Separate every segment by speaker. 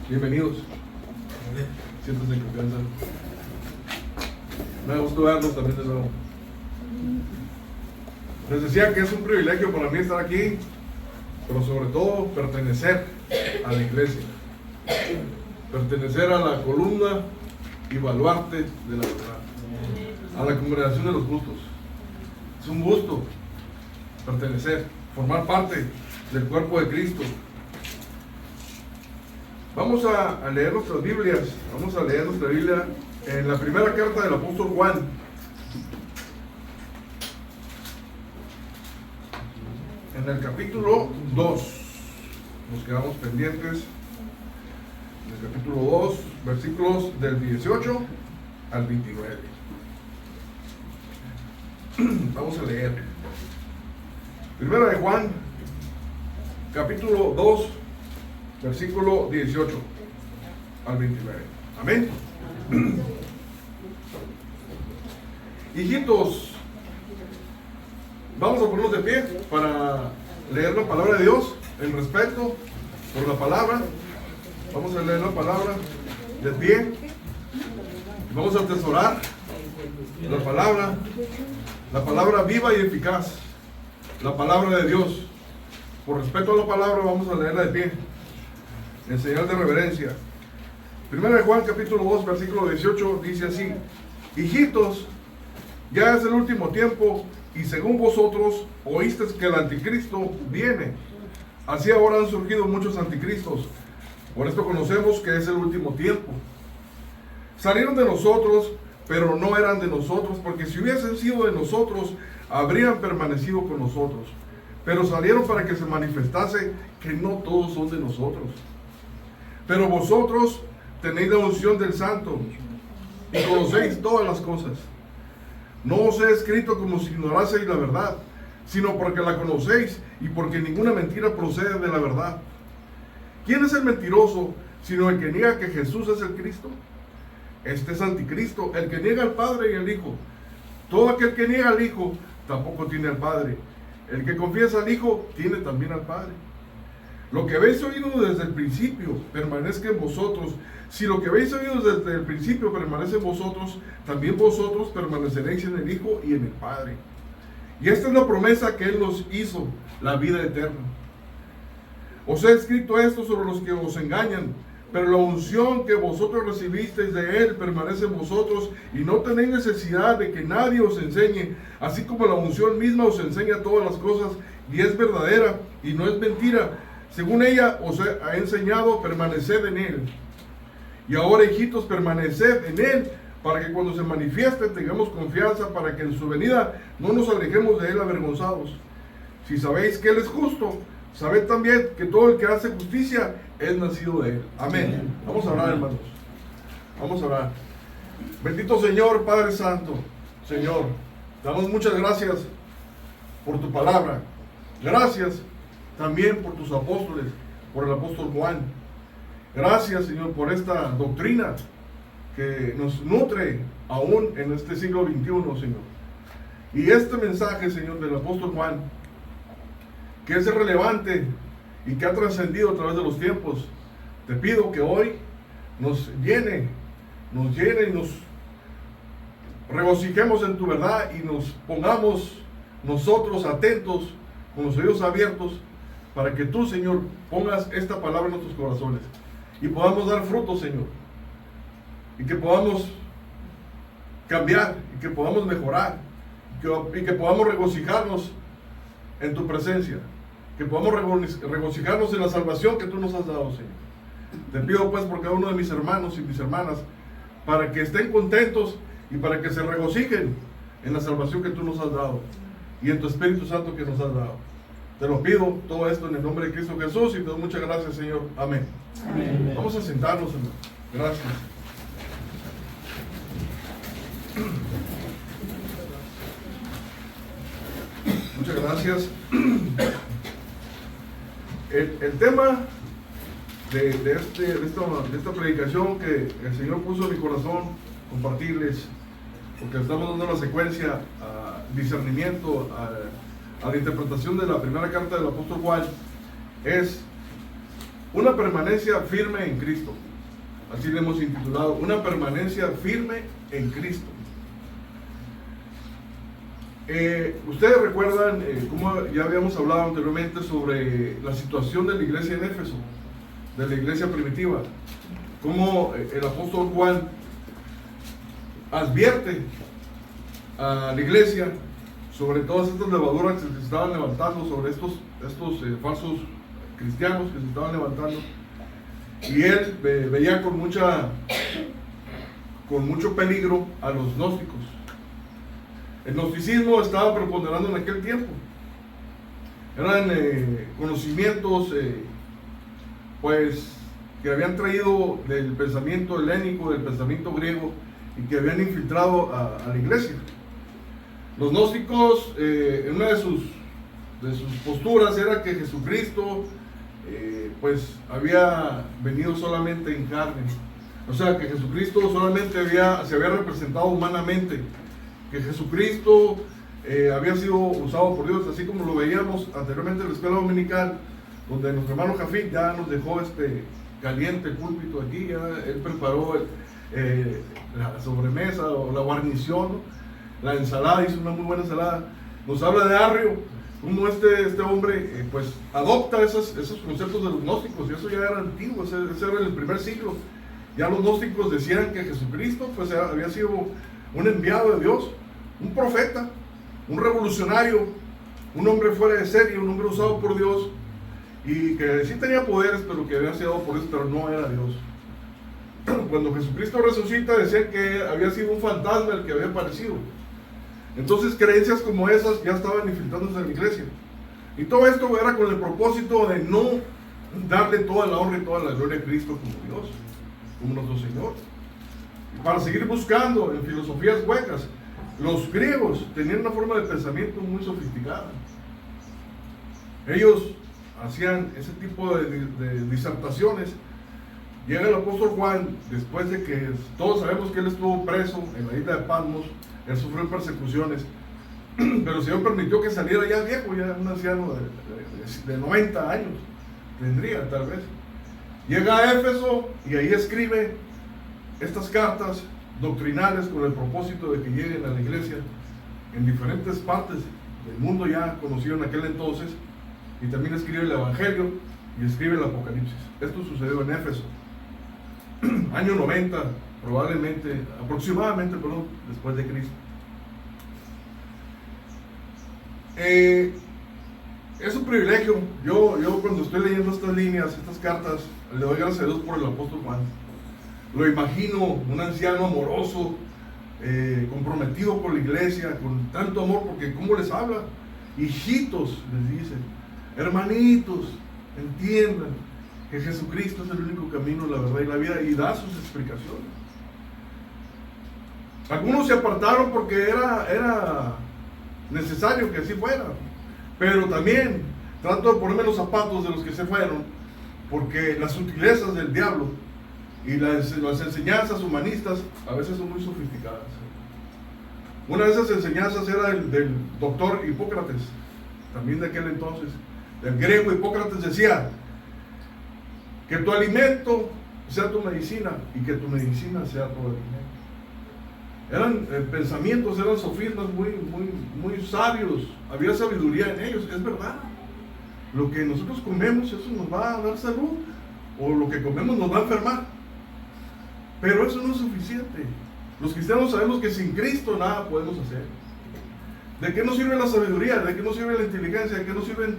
Speaker 1: Bienvenidos. Siéntanse en confianza. Me da gusto verlos también de nuevo. Les decía que es un privilegio para mí estar aquí, pero sobre todo pertenecer a la iglesia. Pertenecer a la columna y baluarte de la verdad. A la congregación de los justos. Es un gusto pertenecer, formar parte del cuerpo de Cristo. Vamos a leer nuestras Biblias. Vamos a leer nuestra Biblia en la primera carta del apóstol Juan. En el capítulo 2. Nos quedamos pendientes. En el capítulo 2, versículos del 18 al 29. Vamos a leer. Primera de Juan, capítulo 2, versículo 18 al 29. Amén. Hijitos, vamos a ponernos de pie para leer la palabra de Dios en respeto por la palabra. Vamos a leer la palabra de pie. Vamos a atesorar la palabra viva y eficaz, la palabra de Dios. Por respeto a la palabra vamos a leerla de pie, en señal de reverencia. Primera de Juan capítulo 2 versículo 18 dice así: hijitos, ya es el último tiempo, y según vosotros oísteis que el anticristo viene. Así ahora han surgido muchos anticristos. Por esto conocemos que es el último tiempo. Salieron de nosotros, pero no eran de nosotros, porque si hubiesen sido de nosotros, habrían permanecido con nosotros. Pero salieron para que se manifestase que no todos son de nosotros. Pero vosotros tenéis la unción del Santo y conocéis todas las cosas. No os he escrito como si ignoraseis la verdad, sino porque la conocéis y porque ninguna mentira procede de la verdad. ¿Quién es el mentiroso sino el que niega que Jesús es el Cristo? Este es anticristo, el que niega al Padre y al Hijo. Todo aquel que niega al Hijo tampoco tiene al Padre. El que confiesa al Hijo tiene también al Padre. Lo que habéis oído desde el principio permanezca en vosotros. Si lo que habéis oído desde el principio permanece en vosotros, también vosotros permaneceréis en el Hijo y en el Padre. Y esta es la promesa que Él nos hizo, la vida eterna. Os he escrito esto sobre los que os engañan, pero la unción que vosotros recibisteis de Él permanece en vosotros, y no tenéis necesidad de que nadie os enseñe, así como la unción misma os enseña todas las cosas, y es verdadera y no es mentira. Según ella os ha enseñado, permaneced en Él. Y ahora, hijitos, permaneced en Él, para que cuando se manifieste tengamos confianza, para que en su venida no nos alejemos de Él avergonzados. Si sabéis que Él es justo, sabed también que todo el que hace justicia es nacido de Él. Amén. Vamos a orar, hermanos. Vamos a orar. Bendito Señor, Padre Santo. Señor, damos muchas gracias por tu palabra. Gracias también por tus apóstoles, por el apóstol Juan. Gracias, Señor, por esta doctrina que nos nutre aún en este siglo XXI, Señor. Y este mensaje, Señor, del apóstol Juan, que es relevante y que ha trascendido a través de los tiempos, te pido que hoy nos llene y nos regocijemos en tu verdad y nos pongamos nosotros atentos, con los oídos abiertos, para que tú, Señor, pongas esta palabra en nuestros corazones y podamos dar fruto, Señor, y que podamos cambiar, y que podamos mejorar, y que podamos regocijarnos en tu presencia, que podamos regocijarnos en la salvación que tú nos has dado, Señor. Te pido pues por cada uno de mis hermanos y mis hermanas, para que estén contentos y para que se regocijen en la salvación que tú nos has dado y en tu Espíritu Santo que nos has dado. Te lo pido todo esto en el nombre de Cristo Jesús y te doy muchas gracias, Señor. Amén. Amén. Vamos a sentarnos, Señor. Gracias. Muchas gracias. El tema de esta predicación que el Señor puso en mi corazón compartirles, porque estamos dando la secuencia a discernimiento, a, a la interpretación de la primera carta del apóstol Juan es una permanencia firme en Cristo. Así le hemos intitulado, una permanencia firme en Cristo. Ustedes recuerdan, como ya habíamos hablado anteriormente, sobre la situación de la iglesia en Éfeso, de la iglesia primitiva, cómo el apóstol Juan advierte a la iglesia sobre todas estas levaduras que se estaban levantando, sobre estos falsos cristianos que se estaban levantando, y él veía con mucho peligro a los gnósticos. El gnosticismo estaba preponderando en aquel tiempo. Eran conocimientos pues que habían traído del pensamiento helénico, del pensamiento griego, y que habían infiltrado a la iglesia. Los gnósticos, en una de sus posturas era que Jesucristo pues había venido solamente en carne, o sea, que Jesucristo solamente se había representado humanamente, que Jesucristo había sido usado por Dios, así como lo veíamos anteriormente en la escuela dominical, donde nuestro hermano Jafit ya nos dejó caliente el púlpito aquí, ya él preparó la sobremesa o la guarnición, ¿no? La ensalada, hizo una muy buena ensalada. Nos habla de Arrio, como este hombre pues adopta esos conceptos de los gnósticos, y eso ya era antiguo, ese era el primer siglo. Ya los gnósticos decían que Jesucristo pues había sido un enviado de Dios, un profeta, un revolucionario, un hombre fuera de serie, un hombre usado por Dios, y que sí tenía poderes, pero que había sido por eso, pero no era Dios. Cuando Jesucristo resucita, decían que había sido un fantasma el que había aparecido. Entonces creencias como esas ya estaban infiltrándose en la iglesia, y todo esto era con el propósito de no darle toda la honra y toda la gloria a Cristo como Dios, como nuestro Señor. Y para seguir buscando en filosofías huecas, los griegos tenían una forma de pensamiento muy sofisticada. Ellos hacían ese tipo de disertaciones. Llega el apóstol Juan, después de que todos sabemos que él estuvo preso en la isla de Patmos, él sufrió persecuciones, pero el Señor permitió que saliera ya viejo, ya un anciano de 90 años, tendría tal vez. Llega a Éfeso y ahí escribe estas cartas doctrinales con el propósito de que lleguen a la iglesia en diferentes partes del mundo ya conocido en aquel entonces, y también escribe el Evangelio y escribe el Apocalipsis. Esto sucedió en Éfeso, año 90, aproximadamente, después de Cristo. Es un privilegio. Yo cuando estoy leyendo estas líneas, estas cartas, le doy gracias a Dios por el apóstol Juan. Lo imagino un anciano amoroso, comprometido por la iglesia, con tanto amor, porque ¿cómo les habla? Hijitos, les dice, hermanitos, entiendan que Jesucristo es el único camino, la verdad y la vida, y da sus explicaciones. Algunos se apartaron porque era necesario que así fuera, pero también trato de ponerme los zapatos de los que se fueron, porque las sutilezas del diablo y las enseñanzas humanistas a veces son muy sofisticadas. Una de esas enseñanzas era del doctor Hipócrates, también de aquel entonces, del griego. Hipócrates decía que tu alimento sea tu medicina y que tu medicina sea tu alimento. Eran pensamientos, eran sofismas muy sabios, había sabiduría en ellos, es verdad. Lo que nosotros comemos, eso nos va a dar salud, o lo que comemos nos va a enfermar, pero eso no es suficiente. Los cristianos sabemos que sin Cristo nada podemos hacer. ¿De qué nos sirve la sabiduría? ¿De qué nos sirve la inteligencia? ¿De qué nos sirven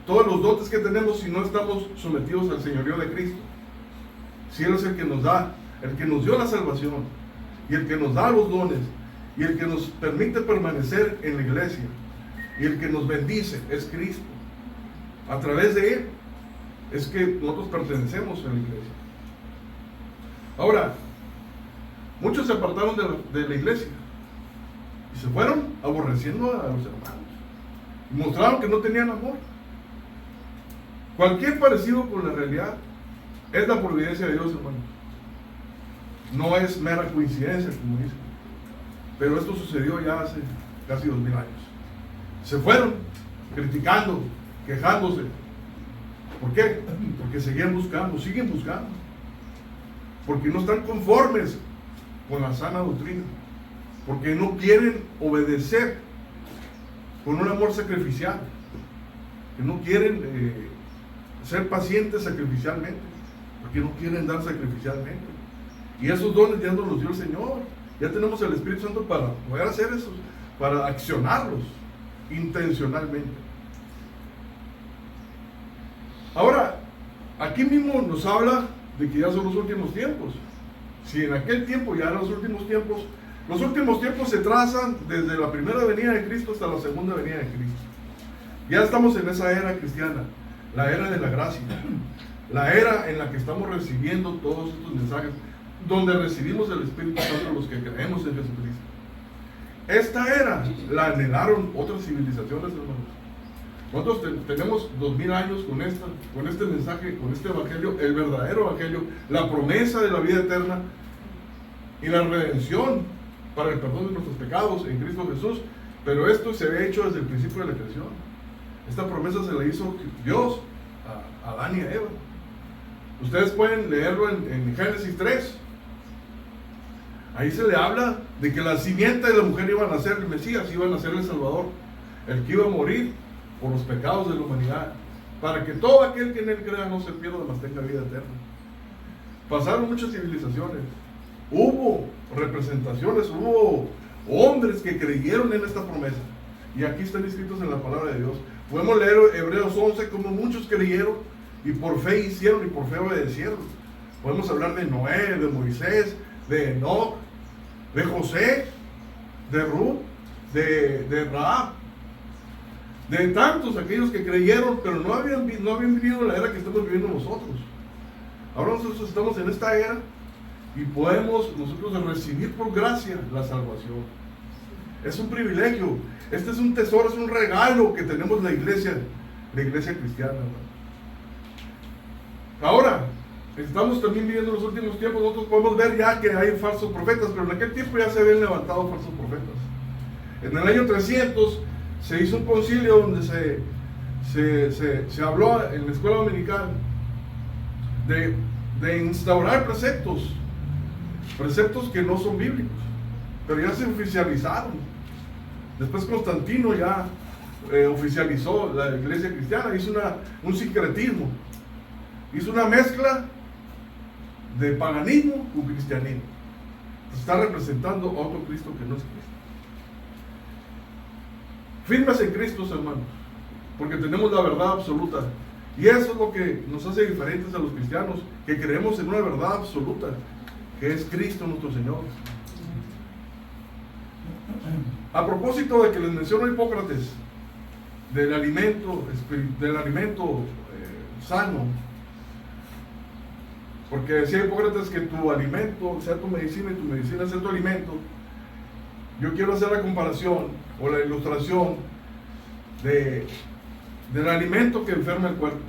Speaker 1: todos los dotes que tenemos si no estamos sometidos al señorío de Cristo? Si Él es el que nos da, el que nos dio la salvación, y el que nos da los dones, y el que nos permite permanecer en la iglesia, y el que nos bendice es Cristo. A través de Él es que nosotros pertenecemos a la iglesia. Ahora, muchos se apartaron de la iglesia y se fueron aborreciendo a los hermanos, y mostraron que no tenían amor. Cualquier parecido con la realidad es la providencia de Dios, hermanos. No es mera coincidencia, como dicen. Pero esto sucedió ya hace casi 2000 años. Se fueron criticando, quejándose. ¿Por qué? Porque siguen buscando. Porque no están conformes con la sana doctrina. Porque no quieren obedecer con un amor sacrificial. Que no quieren ser pacientes sacrificialmente. Porque no quieren dar sacrificialmente. Y esos dones ya nos los dio el Señor. Ya tenemos el Espíritu Santo para poder hacer eso, para accionarlos intencionalmente. Ahora, aquí mismo nos habla de que ya son los últimos tiempos. Si en aquel tiempo ya eran los últimos tiempos se trazan desde la primera venida de Cristo hasta la segunda venida de Cristo. Ya estamos en esa era cristiana, la era de la gracia, la era en la que estamos recibiendo todos estos mensajes, donde recibimos el Espíritu Santo los que creemos en Jesucristo. Esta era la anhelaron otras civilizaciones, hermanos. Nosotros tenemos 2000 años con este mensaje, con este evangelio, el verdadero evangelio, la promesa de la vida eterna y la redención para el perdón de nuestros pecados en Cristo Jesús. Pero esto se había hecho desde el principio de la creación. Esta promesa se la hizo Dios a Adán y a Eva. Ustedes pueden leerlo en Génesis 3. Ahí se le habla de que la simiente de la mujer iba a nacer el Mesías, iba a nacer el Salvador, el que iba a morir por los pecados de la humanidad, para que todo aquel que en él crea no se pierda, mas tenga vida eterna. Pasaron muchas civilizaciones, hubo representaciones, hubo hombres que creyeron en esta promesa, y aquí están escritos en la palabra de Dios. Podemos leer Hebreos 11, como muchos creyeron, y por fe hicieron, y por fe obedecieron. Podemos hablar de Noé, de Moisés, de Enoch, de José, de Ruth, de Rahab, de tantos aquellos que creyeron, pero no habían vivido la era que estamos viviendo nosotros. Ahora nosotros estamos en esta era y podemos nosotros recibir por gracia la salvación. Es un privilegio, este es un tesoro, es un regalo que tenemos la iglesia cristiana, ¿no? Ahora, estamos también viviendo los últimos tiempos. Nosotros podemos ver ya que hay falsos profetas, pero en aquel tiempo ya se habían levantado falsos profetas. En el año 300 se hizo un concilio donde se habló en la escuela dominical de instaurar preceptos que no son bíblicos, pero ya se oficializaron. Después Constantino ya oficializó la iglesia cristiana, hizo un sincretismo, hizo una mezcla de paganismo con cristianismo. Está representando a otro Cristo que no es Cristo. Firmes en Cristo, hermanos, porque tenemos la verdad absoluta. Y eso es lo que nos hace diferentes a los cristianos, que creemos en una verdad absoluta, que es Cristo nuestro Señor. A propósito de que les menciono Hipócrates, del alimento sano, porque decía Hipócrates que tu alimento sea tu medicina y tu medicina sea tu alimento. Yo quiero hacer la comparación o la ilustración del alimento que enferma el cuerpo.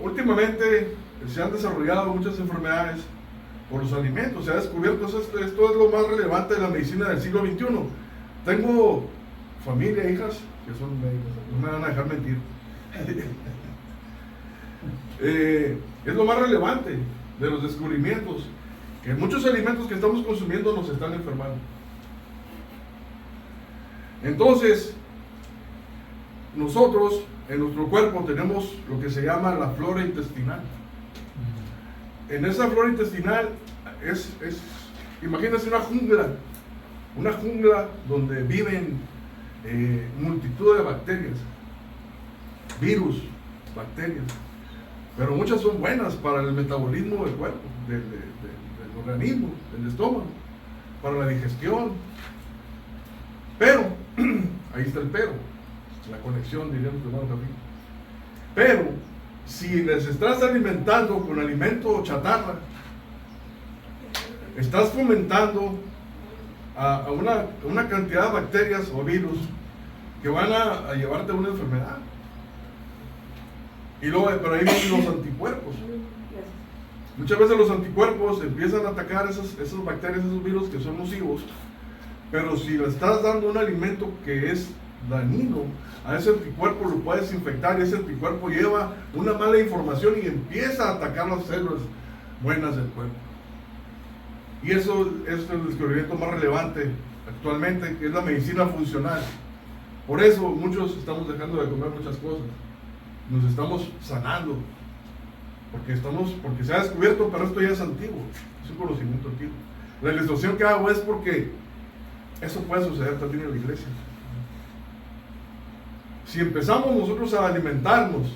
Speaker 1: Últimamente se han desarrollado muchas enfermedades por los alimentos. Se ha descubierto, esto es lo más relevante de la medicina del siglo XXI. Tengo familia, hijas, que son médicos, no me van a dejar mentir. Es lo más relevante de los descubrimientos, que muchos alimentos que estamos consumiendo nos están enfermando. Entonces, nosotros en nuestro cuerpo tenemos lo que se llama la flora intestinal. En esa flora intestinal imagínense una jungla donde viven multitud de bacterias, virus, bacterias, pero muchas son buenas para el metabolismo del cuerpo, del organismo, del estómago, para la digestión. Pero, ahí está el pero, la conexión, diríamos, hermano Javín. Pero, si les estás alimentando con alimento chatarra, estás fomentando a una cantidad de bacterias o virus que van a llevarte a una enfermedad. Y luego, pero ahí vienen los anticuerpos. Muchas veces los anticuerpos empiezan a atacar esas bacterias, esos virus que son nocivos. Pero si le estás dando un alimento que es dañino, a ese anticuerpo lo puedes infectar y ese anticuerpo lleva una mala información y empieza a atacar las células buenas del cuerpo. Y eso es el descubrimiento más relevante actualmente, que es la medicina funcional. Por eso muchos estamos dejando de comer muchas cosas, nos estamos sanando, porque se ha descubierto, pero esto ya es antiguo, es un conocimiento antiguo. La ilustración que hago es porque eso puede suceder también en la iglesia. Si empezamos nosotros a alimentarnos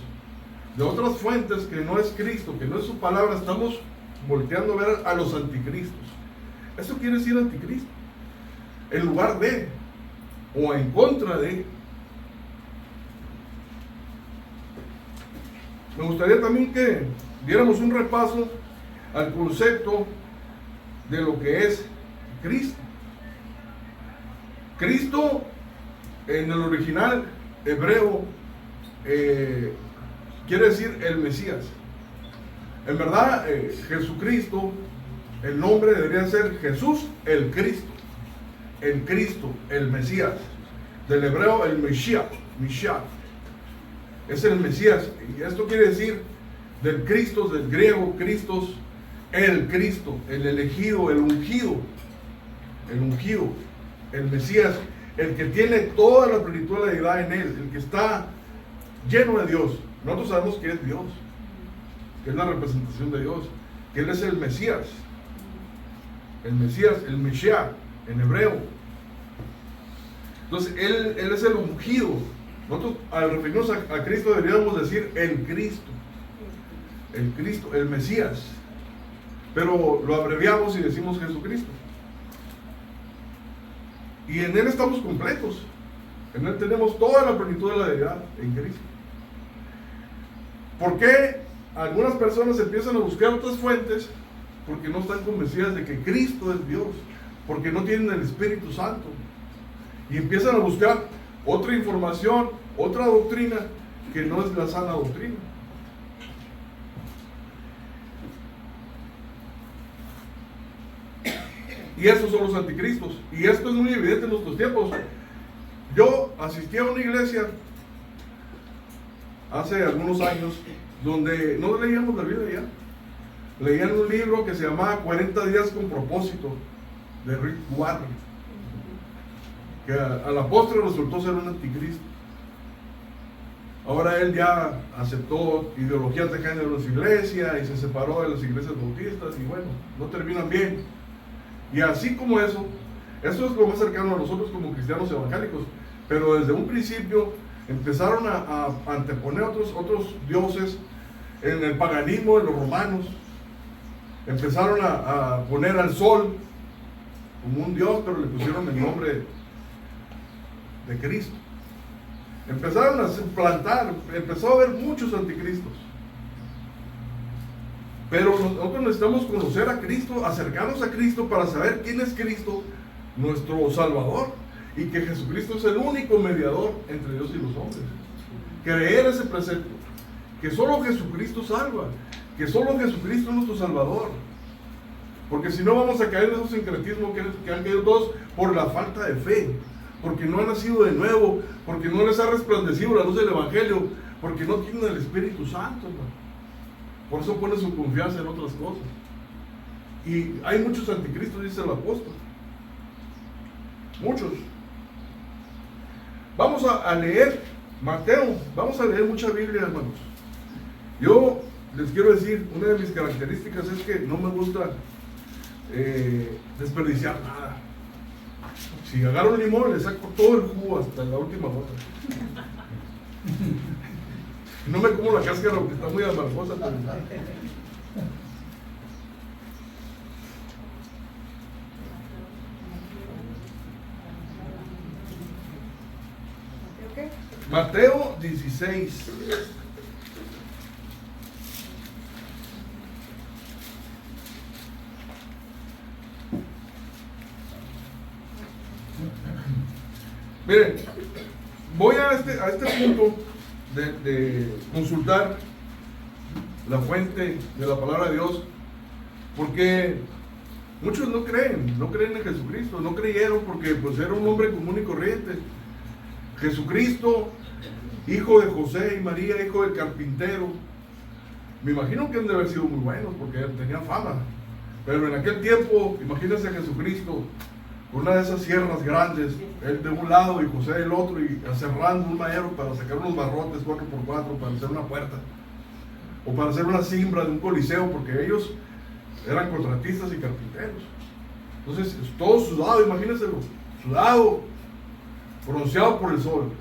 Speaker 1: de otras fuentes que no es Cristo, que no es su palabra, estamos volteando a ver a los anticristos. Eso quiere decir anticristo, en lugar de o en contra de. Me gustaría también que diéramos un repaso al concepto de lo que es Cristo. Cristo en el original hebreo quiere decir el Mesías. En verdad, Jesucristo, el nombre debería ser Jesús el Cristo. El Cristo, el Mesías. Del hebreo el Mesías. Es el Mesías. Y esto quiere decir del Cristo, del griego Christos, el Cristo, el elegido, el ungido, el Mesías, el que tiene toda la plenitud de la deidad en él, el que está lleno de Dios. Nosotros sabemos que es Dios, que es la representación de Dios, que él es el Mesías, el Mesías en hebreo. Entonces él es el ungido. Nosotros al referirnos a Cristo deberíamos decir el Cristo, el Mesías, pero lo abreviamos y decimos Jesucristo. Y en él estamos completos, en él tenemos toda la plenitud de la deidad en Cristo. ¿Por qué algunas personas empiezan a buscar otras fuentes? Porque no están convencidas de que Cristo es Dios, porque no tienen el Espíritu Santo, y empiezan a buscar otra información, otra doctrina que no es la sana doctrina. Y esos son los anticristos, y esto es muy evidente en nuestros tiempos. Yo asistí a una iglesia hace algunos años donde no leíamos la Biblia ya, leían un libro que se llamaba 40 días con propósito, de Rick Warren, que a la postre resultó ser un anticristo. Ahora él ya aceptó ideologías de género en su iglesia y se separó de las iglesias bautistas, y bueno, no terminan bien. Y así como eso es lo más cercano a nosotros como cristianos evangélicos, pero desde un principio empezaron a anteponer otros dioses en el paganismo de los romanos. Empezaron a poner al sol como un dios, pero le pusieron el nombre de Cristo. Empezaron a suplantar, empezó a haber muchos anticristos. Pero nosotros necesitamos conocer a Cristo, acercarnos a Cristo para saber quién es Cristo, nuestro Salvador, y que Jesucristo es el único mediador entre Dios y los hombres. Creer ese precepto, que solo Jesucristo salva, que solo Jesucristo es nuestro Salvador. Porque si no vamos a caer en esos sincretismos que han caído todos por la falta de fe, porque no han nacido de nuevo, porque no les ha resplandecido la luz del Evangelio, porque no tienen el Espíritu Santo, hermano. Por eso pone su confianza en otras cosas. Y hay muchos anticristos, dice el apóstol. Muchos. Vamos a leer Mateo, vamos a leer mucha Biblia, hermanos. Yo les quiero decir, una de mis características es que no me gusta desperdiciar nada. Si agarro un limón, le saco todo el jugo hasta la última gota. No me como la cáscara porque está muy amargosa. Mateo 16. Miren, voy a este punto de consultar la fuente de la palabra de Dios, porque muchos no creen en Jesucristo, no creyeron porque pues era un hombre común y corriente. Jesucristo, hijo de José y María, hijo del carpintero. Me imagino que han de haber sido muy buenos porque tenían fama. Pero en aquel tiempo, imagínense a Jesucristo con una de esas sierras grandes, él de un lado y José del otro, y cerrando un madero para sacar unos barrotes 4x4 para hacer una puerta, o para hacer una cimbra de un coliseo, porque ellos eran contratistas y carpinteros. Entonces, todo sudado, imagínenselo, sudado, bronceado por el sol.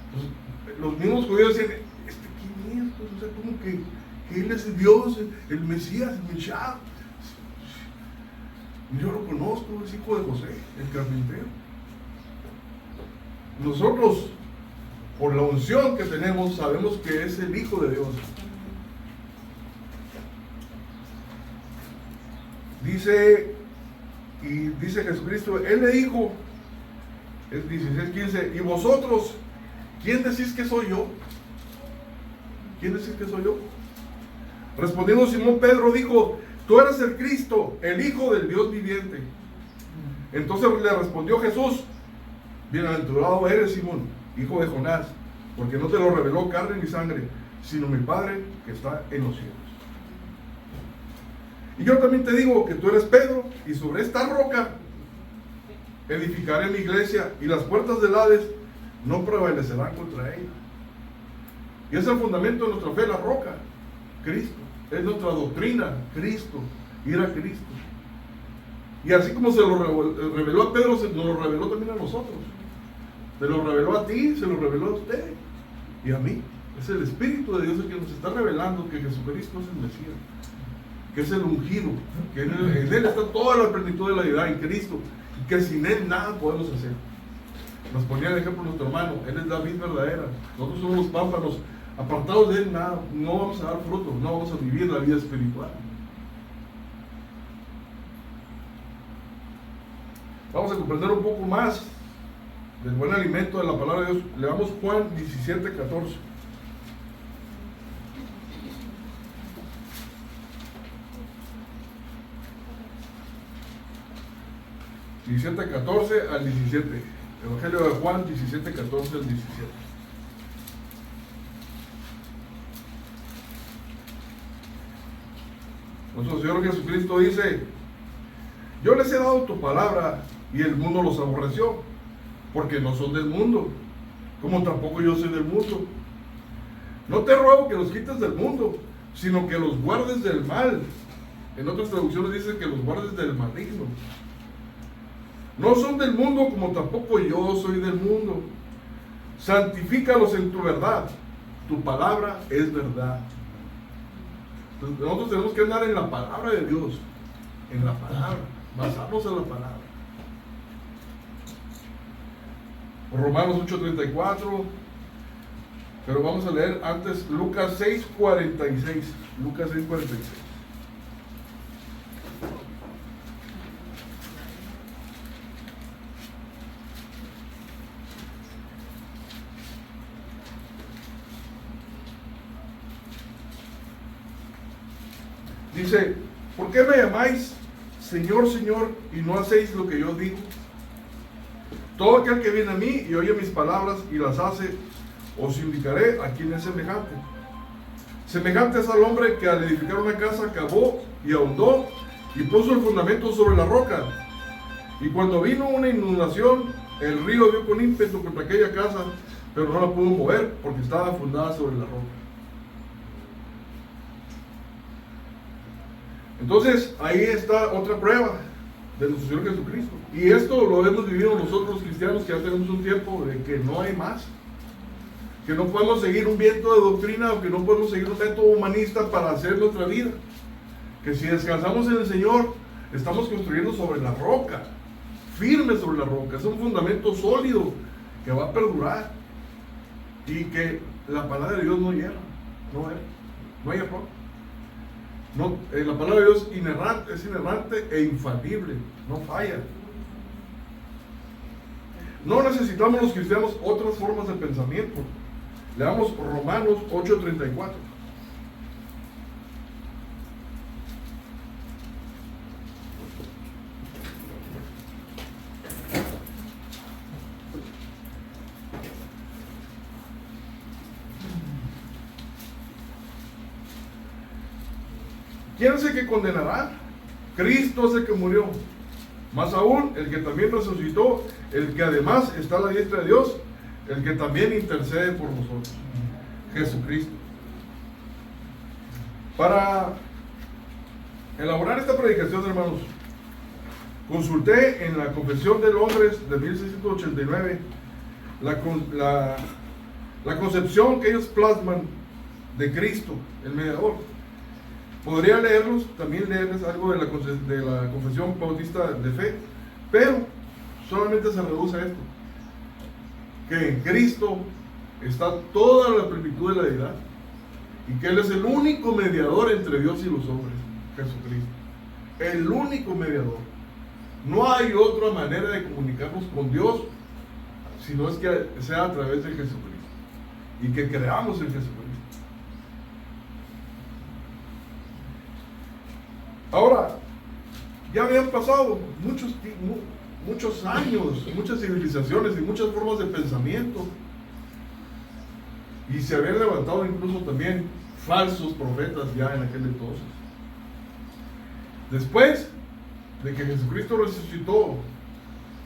Speaker 1: Entonces, los mismos judíos decían, ¿quién es? O sea, como que él es Dios, el Mesías, el Mesías. Yo lo conozco, es hijo de José, el carpintero. Nosotros, por la unción que tenemos, sabemos que es el Hijo de Dios. Dice Jesucristo, Él le dijo, es 16:15, y vosotros, ¿quién decís que soy yo? ¿Quién decís que soy yo? Respondiendo Simón Pedro dijo, tú eres el Cristo, el Hijo del Dios viviente. Entonces le respondió Jesús, bienaventurado eres Simón, hijo de Jonás, porque no te lo reveló carne ni sangre, sino mi Padre que está en los cielos. Y yo también te digo que tú eres Pedro, y sobre esta roca edificaré mi iglesia, y las puertas del Hades no prevalecerán contra ella. Y es el fundamento de nuestra fe, la roca, Cristo. Es nuestra doctrina, Cristo, ir a Cristo. Y así como se lo reveló a Pedro, se nos lo reveló también a nosotros. Se lo reveló a ti, se lo reveló a usted y a mí. Es el Espíritu de Dios el que nos está revelando que Jesucristo es el Mesías, que es el ungido, que en él está toda la plenitud de la deidad, en Cristo, y que sin Él nada podemos hacer. Nos ponía el ejemplo nuestro hermano, Él es la vid verdadera, nosotros somos los pámpanos. Apartados de Él nada, no vamos a dar fruto, no vamos a vivir la vida espiritual. Vamos a comprender un poco más del buen alimento de la palabra de Dios. Leamos Juan 17:14. (17:14 al 17). Evangelio de Juan 17:14 al 17. Nuestro Señor Jesucristo dice, yo les he dado tu palabra y el mundo los aborreció, porque no son del mundo, como tampoco yo soy del mundo. No te ruego que los quites del mundo, sino que los guardes del mal. En otras traducciones dice que los guardes del maligno. No son del mundo, como tampoco yo soy del mundo. Santifícalos en tu verdad. Tu palabra es verdad. Entonces, nosotros tenemos que andar en la palabra de Dios, en la palabra, basarnos en la palabra. Romanos 8:34, pero vamos a leer antes Lucas 6:46. Lucas 6:46. Dice, ¿por qué me llamáis Señor, Señor, y no hacéis lo que yo digo? Todo aquel que viene a mí y oye mis palabras y las hace, os indicaré a quién es semejante. Semejante es al hombre que al edificar una casa cavó y ahondó y puso el fundamento sobre la roca. Y cuando vino una inundación, el río dio con ímpetu contra aquella casa, pero no la pudo mover porque estaba fundada sobre la roca. Entonces, ahí está otra prueba de nuestro Señor Jesucristo. Y esto lo hemos vivido nosotros los cristianos, que ya tenemos un tiempo de que no hay más. Que no podemos seguir un viento de doctrina, o que no podemos seguir un método humanista para hacer nuestra vida. Que si descansamos en el Señor, estamos construyendo sobre la roca, firme sobre la roca. Es un fundamento sólido que va a perdurar. Y que la palabra de Dios no hierra, no hay error. No, la palabra de Dios es inerrante e infalible, no falla. No necesitamos los cristianos otras formas de pensamiento. Leamos Romanos 8:34. ¿quién es el que condenará? Cristo es el que murió. Más aún, el que también resucitó, el que además está a la diestra de Dios, el que también intercede por nosotros. Jesucristo. Para elaborar esta predicación, hermanos, consulté en la Confesión de Londres de 1689 la concepción que ellos plasman de Cristo, el mediador. Podría leerlos, también leerles algo de la Confesión Bautista de Fe, pero solamente se reduce a esto: que en Cristo está toda la plenitud de la deidad y que Él es el único mediador entre Dios y los hombres, Jesucristo. El único mediador. No hay otra manera de comunicarnos con Dios si no es que sea a través de Jesucristo y que creamos en Jesucristo. Ahora, ya habían pasado muchos años, muchas civilizaciones y muchas formas de pensamiento, y se habían levantado incluso también falsos profetas ya en aquel entonces. Después de que Jesucristo resucitó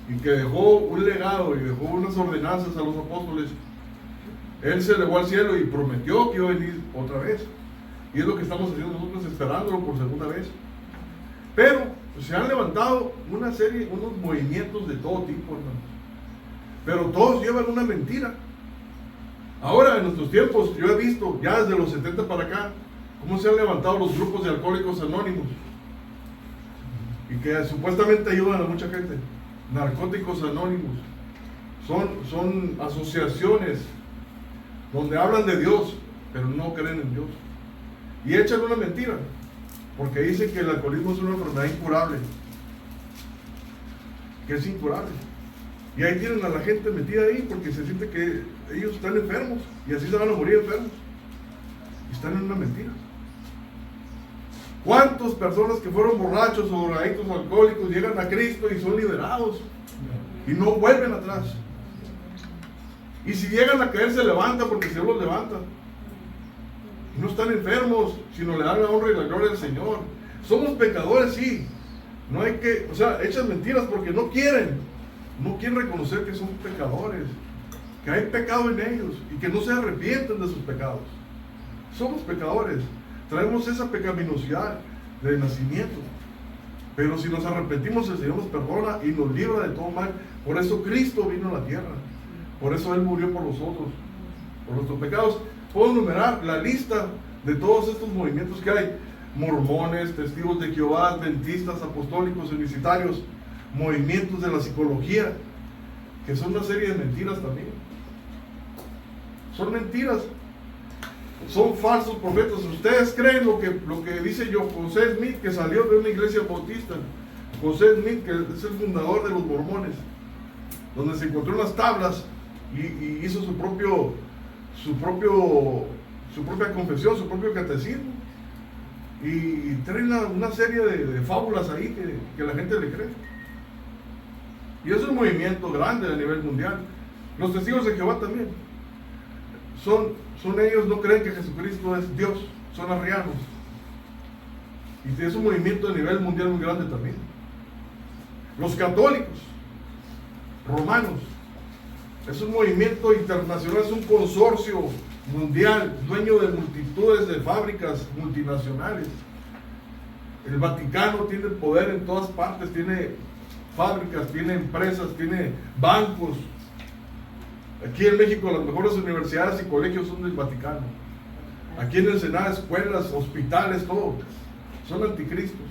Speaker 1: y que dejó un legado y dejó unas ordenanzas a los apóstoles, Él se elevó al cielo y prometió que iba a venir otra vez. Y es lo que estamos haciendo nosotros, esperándolo por segunda vez. Pero pues, se han levantado unos movimientos de todo tipo, hermanos. Pero todos llevan una mentira. Ahora, en nuestros tiempos, yo he visto, ya desde los 70 para acá, cómo se han levantado los grupos de alcohólicos anónimos. Y que supuestamente ayudan a mucha gente. Narcóticos anónimos. Son asociaciones donde hablan de Dios, pero no creen en Dios. Y echan una mentira, porque dicen que el alcoholismo es una enfermedad incurable, que es incurable. Y ahí tienen a la gente metida ahí porque se siente que ellos están enfermos y así se van a morir enfermos. Y están en una mentira. ¿Cuántas personas que fueron borrachos o drogadictos o alcohólicos llegan a Cristo y son liberados y no vuelven atrás? Y si llegan a caer se levantan porque el Señor los levanta. Y no están enfermos, sino le dan la honra y la gloria al Señor. Somos pecadores, sí. No hay que, echan mentiras porque no quieren reconocer que somos pecadores, que hay pecado en ellos y que no se arrepienten de sus pecados. Somos pecadores, traemos esa pecaminosidad de nacimiento. Pero si nos arrepentimos, el Señor nos perdona y nos libra de todo mal. Por eso Cristo vino a la tierra. Por eso Él murió por nosotros, por nuestros pecados. Puedo enumerar la lista de todos estos movimientos que hay: mormones, testigos de Jehová, adventistas, apostólicos, unicitarios, movimientos de la psicología, que son una serie de mentiras también. Son mentiras, son falsos profetas. ¿Ustedes creen lo que dice José Smith, que salió de una iglesia bautista? José Smith, que es el fundador de los mormones, donde se encontró unas tablas y hizo su propia confesión, su propio catecismo, y trae una serie de fábulas ahí que la gente le cree. Y es un movimiento grande a nivel mundial. Los testigos de Jehová también son ellos, no creen que Jesucristo es Dios, son arrianos, y es un movimiento a nivel mundial muy grande también. Los católicos romanos es un movimiento internacional, es un consorcio mundial, dueño de multitudes de fábricas multinacionales. El Vaticano tiene poder en todas partes, tiene fábricas, tiene empresas, tiene bancos. Aquí en México las mejores universidades y colegios son del Vaticano. Aquí en Ensenada, escuelas, hospitales, todo. Son anticristos.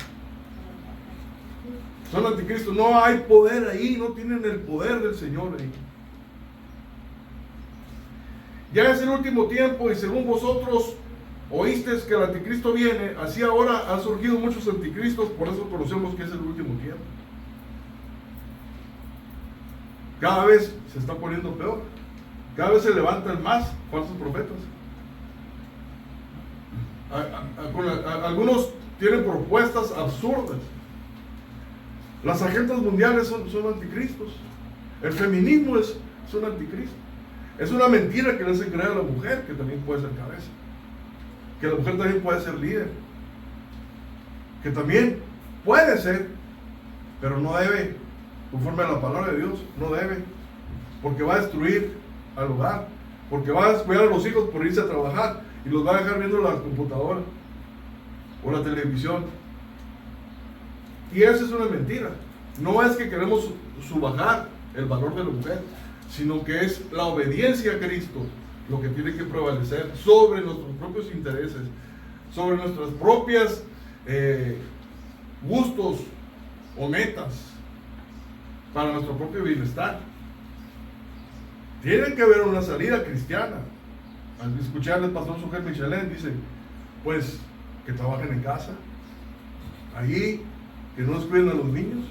Speaker 1: Son anticristos, no hay poder ahí, no tienen el poder del Señor ahí. Ya es el último tiempo y según vosotros oísteis que el anticristo viene, así ahora han surgido muchos anticristos, por eso conocemos que es el último tiempo. Cada vez se está poniendo peor, cada vez se levantan más falsos profetas. Algunos tienen propuestas absurdas. Las agendas mundiales son anticristos. El feminismo es un anticristo. Es una mentira que le hacen creer a la mujer que también puede ser cabeza, que la mujer también puede ser líder. que también puede ser, pero no debe, conforme a la palabra de Dios, no debe, porque va a destruir al hogar, porque va a descuidar a los hijos por irse a trabajar y los va a dejar viendo la computadora o la televisión. Y eso es una mentira. No es que queremos subajar el valor de la mujer, sino que es la obediencia a Cristo lo que tiene que prevalecer sobre nuestros propios intereses, sobre nuestras propias gustos o metas para nuestro propio bienestar. Tiene que haber una salida cristiana. Al escuchar al pastor Sujer Michelén, dice, pues que trabajen en casa, allí, que no descuiden a los niños.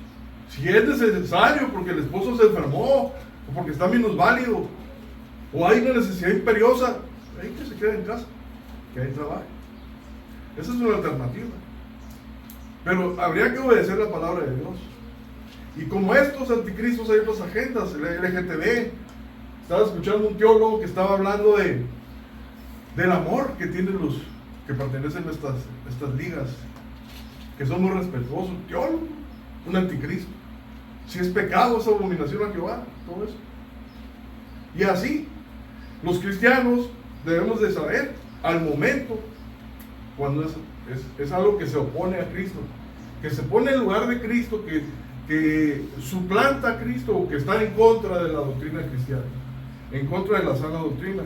Speaker 1: Si es necesario porque el esposo se enfermó, o porque está minusválido, o hay una necesidad imperiosa, hay que se quede en casa, que ahí trabaje. Esa es una alternativa. Pero habría que obedecer la palabra de Dios. Y como estos anticristos hay otras agendas, el LGTB. Estaba escuchando un teólogo que estaba hablando del amor que tienen los que pertenecen a estas ligas, que son muy respetuosos. Teólogo, un anticristo. Si es pecado, es abominación a Jehová, todo eso. Y así, los cristianos debemos de saber al momento cuando es algo que se opone a Cristo, que se pone en lugar de Cristo, que suplanta a Cristo o que está en contra de la doctrina cristiana, en contra de la sana doctrina.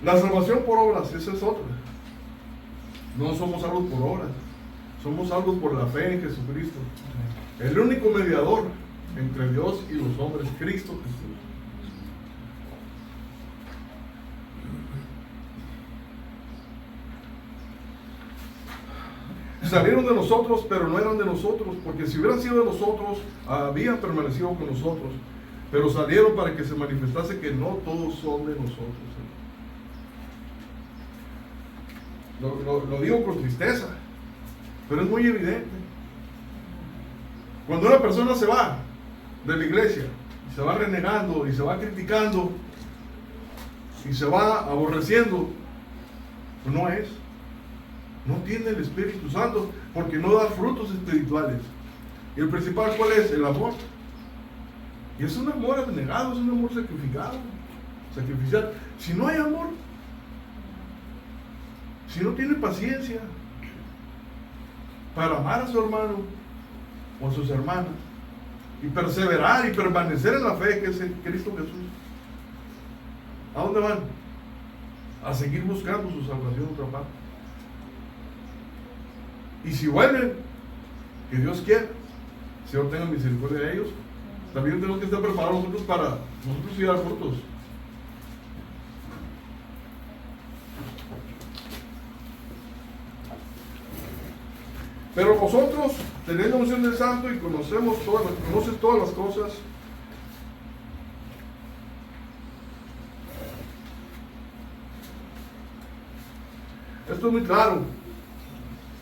Speaker 1: La salvación por obras, esa es otra. No somos salvos por obras, somos salvos por la fe en Jesucristo, el único mediador entre Dios y los hombres, Cristo Jesús. Salieron de nosotros, pero no eran de nosotros, porque si hubieran sido de nosotros, habían permanecido con nosotros, pero salieron para que se manifestase que no todos son de nosotros. Lo digo con tristeza, pero es muy evidente. Cuando una persona se va de la iglesia, y se va renegando, y se va criticando, y se va aborreciendo, pues no tiene el Espíritu Santo, porque no da frutos espirituales. Y el principal, ¿cuál es? El amor. Y es un amor abnegado, es un amor sacrificial. Si no hay amor, si no tiene paciencia para amar a su hermano o a sus hermanas, y perseverar y permanecer en la fe que es en Cristo Jesús, ¿a dónde van? A seguir buscando su salvación en otra parte. Y si vuelven, que Dios quiera, Señor tenga misericordia de ellos, también tenemos que estar preparados nosotros para nosotros ir a dar frutos. Pero vosotros, teniendo unción del Santo y conoces todas las cosas, esto es muy claro,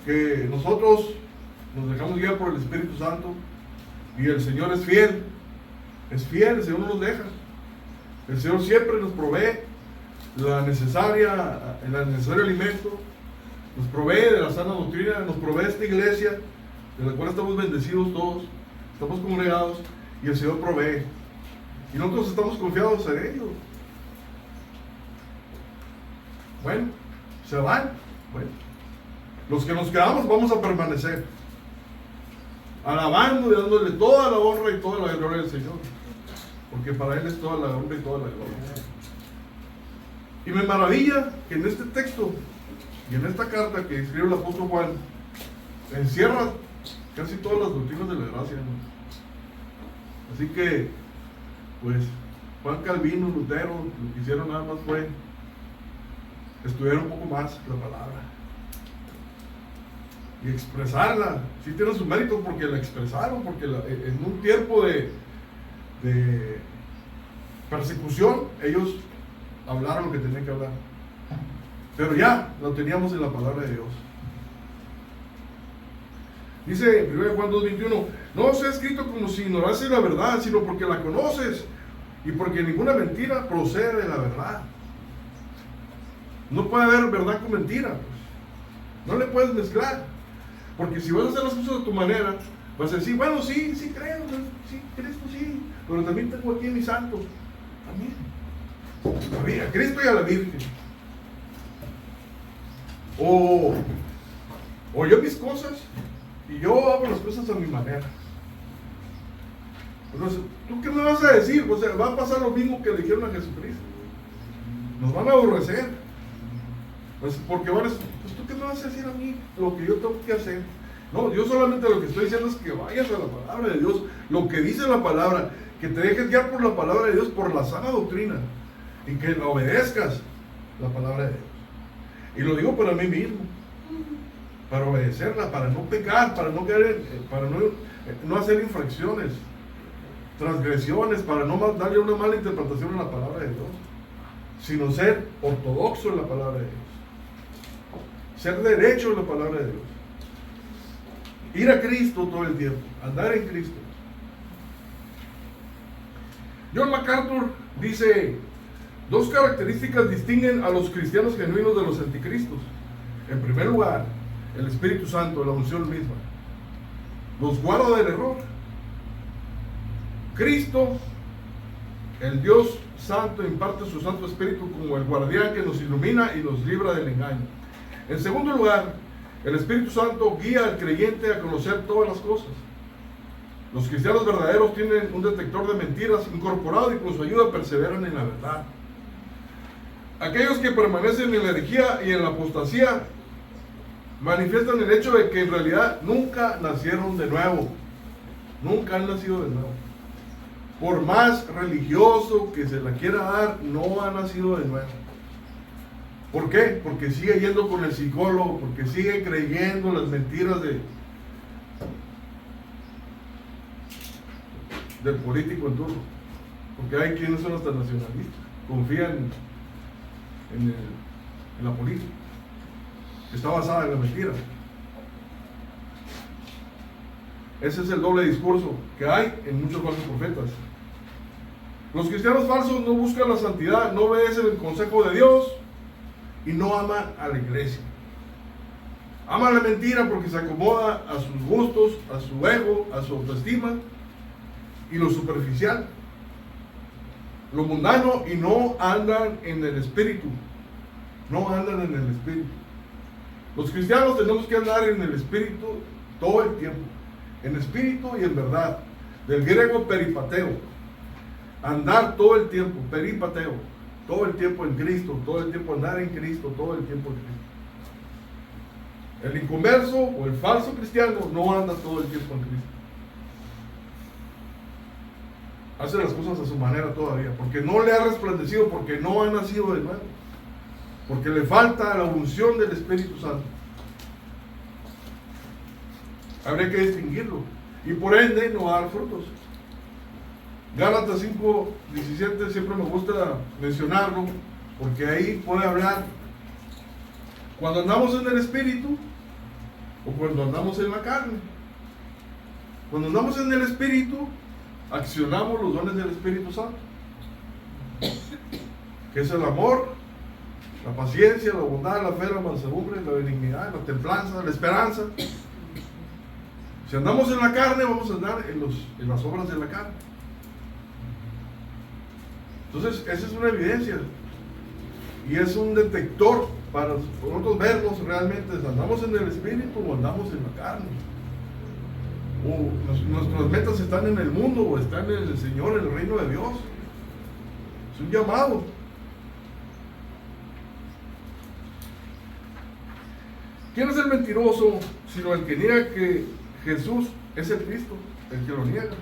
Speaker 1: que nosotros nos dejamos guiar por el Espíritu Santo y el Señor es fiel, el Señor no nos deja. El Señor siempre nos provee el necesario alimento, nos provee de la sana doctrina, nos provee esta iglesia, de la cual estamos bendecidos todos, estamos congregados, y el Señor provee. Y nosotros estamos confiados en ello. Bueno, se van. Bueno, los que nos quedamos vamos a permanecer, alabando y dándole toda la honra y toda la gloria al Señor, porque para Él es toda la honra y toda la gloria. Y me maravilla que en este texto y en esta carta que escribe el apóstol Juan, encierra casi todas las doctrinas de la gracia, ¿no? Así que, pues, Juan Calvino, Lutero, lo que hicieron nada más fue estudiar un poco más la palabra y expresarla. Sí tiene su mérito porque la expresaron, porque en un tiempo de persecución ellos hablaron lo que tenían que hablar, pero ya lo teníamos en la palabra de Dios. Dice en 1 Juan 2:21, no os he escrito como si ignorases la verdad, sino porque la conoces y porque ninguna mentira procede de la verdad. No puede haber verdad con mentira, pues. No le puedes mezclar. Porque si vas a hacer las cosas de tu manera, vas a decir, bueno, sí, sí creo, sí, Cristo sí, pero también tengo aquí a mi santo, también, a Cristo y a la Virgen. O yo mis cosas, y yo hago las cosas a mi manera. Entonces, ¿tú qué me vas a decir? O sea, va a pasar lo mismo que le dijeron a Jesucristo. Nos van a aborrecer. Pues porque van a decir, pues tú qué me vas a decir a mí lo que yo tengo que hacer. No, yo solamente lo que estoy diciendo es que vayas a la palabra de Dios, lo que dice la palabra, que te dejes guiar por la palabra de Dios, por la sana doctrina, y que la obedezcas la palabra de Dios. Y lo digo para mí mismo, para obedecerla, para no pecar, para no caer, para no hacer infracciones, transgresiones, para no darle una mala interpretación a la palabra de Dios, sino ser ortodoxo en la palabra de Dios, ser derecho en la palabra de Dios, ir a Cristo todo el tiempo, andar en Cristo. John MacArthur dice: dos características distinguen a los cristianos genuinos de los anticristos. En primer lugar, el Espíritu Santo, la unción misma, los guarda del error. Cristo, el Dios Santo, imparte su Santo Espíritu como el guardián que nos ilumina y nos libra del engaño. En segundo lugar, el Espíritu Santo guía al creyente a conocer todas las cosas. Los cristianos verdaderos tienen un detector de mentiras incorporado y con su ayuda perseveran en la verdad. Aquellos que permanecen en la herejía y en la apostasía manifiestan el hecho de que en realidad nunca nacieron de nuevo. Nunca han nacido de nuevo. Por más religioso que se la quiera dar, no ha nacido de nuevo. ¿Por qué? Porque sigue yendo con el psicólogo, porque sigue creyendo las mentiras del político en turno. Porque hay quienes son hasta nacionalistas, confían en la política, que está basada en la mentira. Ese es el doble discurso que hay en muchos falsos profetas. Los cristianos falsos no buscan la santidad, no obedecen el consejo de Dios y no aman a la iglesia. Aman la mentira porque se acomoda a sus gustos, a su ego, a su autoestima y lo superficial, lo mundano, y no andan en el espíritu. No andan en el espíritu. Los cristianos tenemos que andar en el espíritu todo el tiempo, en espíritu y en verdad. Del griego peripateo, andar todo el tiempo, peripateo, todo el tiempo en Cristo, todo el tiempo andar en Cristo, todo el tiempo en Cristo. El inconverso o el falso cristiano no anda todo el tiempo en Cristo. Hace las cosas a su manera todavía, porque no le ha resplandecido, porque no ha nacido de nuevo, porque le falta la unción del Espíritu Santo. Habría que distinguirlo, y por ende no va a dar frutos. Gálatas 5:17 siempre me gusta mencionarlo, porque ahí puede hablar cuando andamos en el Espíritu o cuando andamos en la carne. Cuando andamos en el Espíritu, accionamos los dones del Espíritu Santo, que es el amor, la paciencia, la bondad, la fe, la mansedumbre, la benignidad, la templanza, la esperanza. Si andamos en la carne, vamos a andar en las obras de la carne. Entonces, esa es una evidencia y es un detector para nosotros vernos realmente si andamos en el Espíritu o andamos en la carne. O nuestras metas están en el mundo o están en el Señor, en el reino de Dios. Es un llamado. ¿Quién es el mentiroso sino el que niega que Jesús es el Cristo? El que lo niega.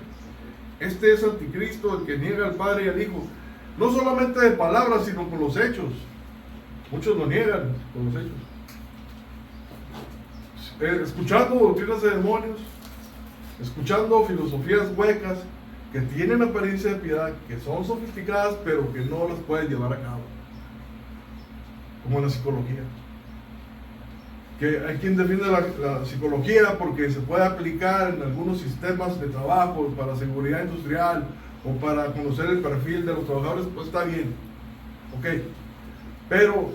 Speaker 1: Este es anticristo, el que niega al Padre y al Hijo. No solamente de palabras, sino con los hechos. Muchos lo niegan con los hechos. Escuchando doctrinas de demonios, escuchando filosofías huecas que tienen apariencia de piedad, que son sofisticadas, pero que no las pueden llevar a cabo. Como la psicología. Que hay quien defiende la psicología porque se puede aplicar en algunos sistemas de trabajo para seguridad industrial o para conocer el perfil de los trabajadores, pues está bien, ok, pero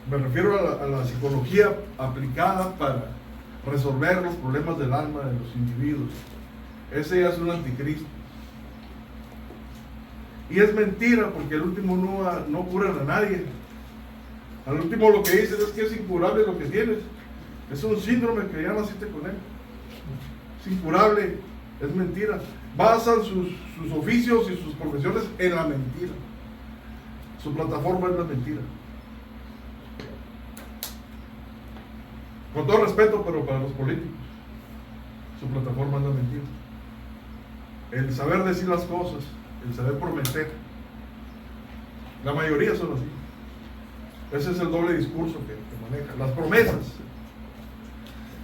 Speaker 1: me refiero a la psicología aplicada resolver los problemas del alma de los individuos. Ese ya es un anticristo. Y es mentira, porque el último no cura a nadie. Al último lo que dices es que es incurable lo que tienes. Es un síndrome que ya naciste con él. Es incurable, es mentira. Basan sus oficios y sus profesiones en la mentira. Su plataforma es la mentira. Con todo respeto, pero para los políticos, su plataforma es la mentira. El saber decir las cosas, el saber prometer. La mayoría son así. Ese es el doble discurso que maneja. Las promesas.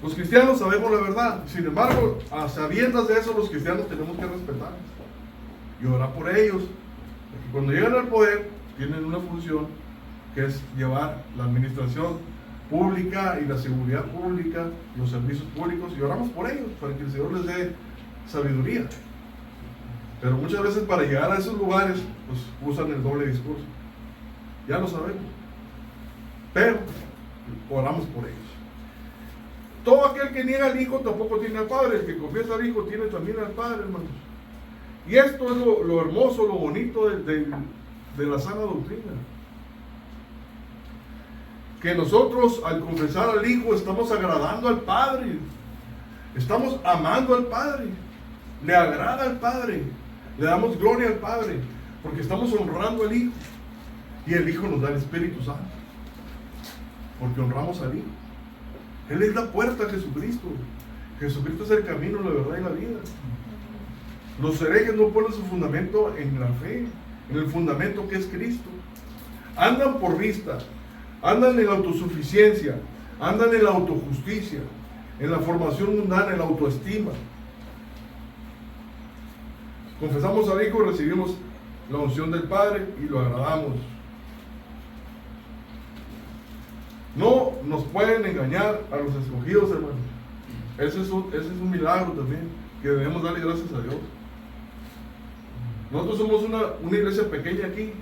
Speaker 1: Los cristianos sabemos la verdad. Sin embargo, a sabiendas de eso, los cristianos tenemos que respetarlos y orar por ellos. Porque cuando llegan al poder, tienen una función que es llevar la administración pública y la seguridad pública, los servicios públicos, y oramos por ellos para que el Señor les dé sabiduría. Pero muchas veces para llegar a esos lugares, pues usan el doble discurso. Ya lo sabemos. Pero oramos por ellos. Todo aquel que niega al Hijo tampoco tiene al Padre. El que confiesa al Hijo tiene también al Padre, hermanos. Y esto es lo hermoso, lo bonito de la sana doctrina. Que nosotros al confesar al Hijo estamos agradando al Padre. Estamos amando al Padre. Le agrada al Padre. Le damos gloria al Padre. Porque estamos honrando al Hijo. Y el Hijo nos da el Espíritu Santo. Porque honramos al Hijo. Él es la puerta a Jesucristo. Jesucristo es el camino, la verdad y la vida. Los herejes no ponen su fundamento en la fe, en el fundamento que es Cristo. Andan por vista, andan en la autosuficiencia, andan en la autojusticia, en la formación mundana, en la autoestima. Confesamos al Hijo, recibimos la unción del Padre y lo agradamos. No nos pueden engañar a los escogidos, hermanos. Ese es un milagro también, que debemos darle gracias a Dios. Nosotros somos una iglesia pequeña aquí,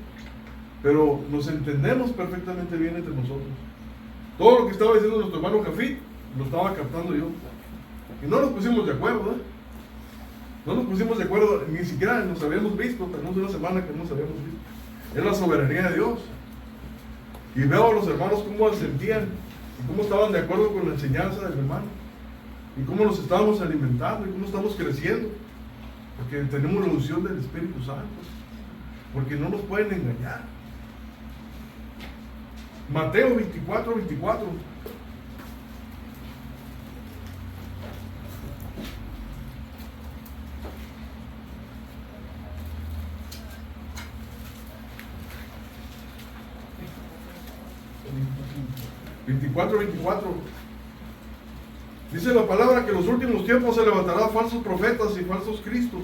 Speaker 1: pero nos entendemos perfectamente bien entre nosotros. Todo lo que estaba diciendo nuestro hermano Jafit, lo estaba captando yo. Y no nos pusimos de acuerdo, ¿eh? No nos pusimos de acuerdo, ni siquiera nos habíamos visto, tenemos una semana que no nos habíamos visto. Es la soberanía de Dios. Y veo a los hermanos cómo sentían y cómo estaban de acuerdo con la enseñanza del hermano. Y cómo nos estábamos alimentando y cómo estamos creciendo. Porque tenemos la unción del Espíritu Santo. Porque no nos pueden engañar. Mateo 24:24. Dice la palabra que en los últimos tiempos se levantarán falsos profetas y falsos cristos.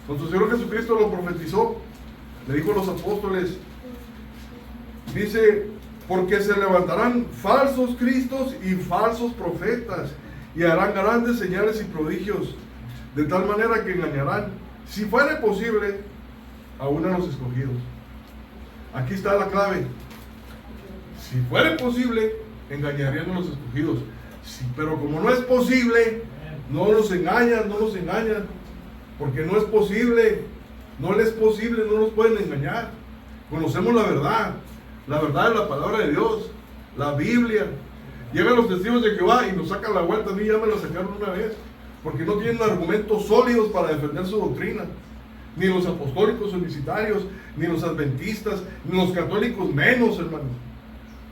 Speaker 1: Nuestro Señor Jesucristo lo profetizó. Le dijo a los apóstoles, dice, porque se levantarán falsos cristos y falsos profetas y harán grandes señales y prodigios, de tal manera que engañarán, si fuera posible, aún a los escogidos. Aquí está la clave. Si fuera posible, engañarían a los escogidos. Sí, pero como no es posible, no los engañan, porque no es posible, no les es posible, no nos pueden engañar. Conocemos la verdad es la palabra de Dios, la Biblia. Llegan los testigos de Jehová y nos sacan la vuelta. A mí ya me la sacaron una vez, porque no tienen argumentos sólidos para defender su doctrina. Ni los apostólicos unicitarios, ni los adventistas, ni los católicos menos, hermanos.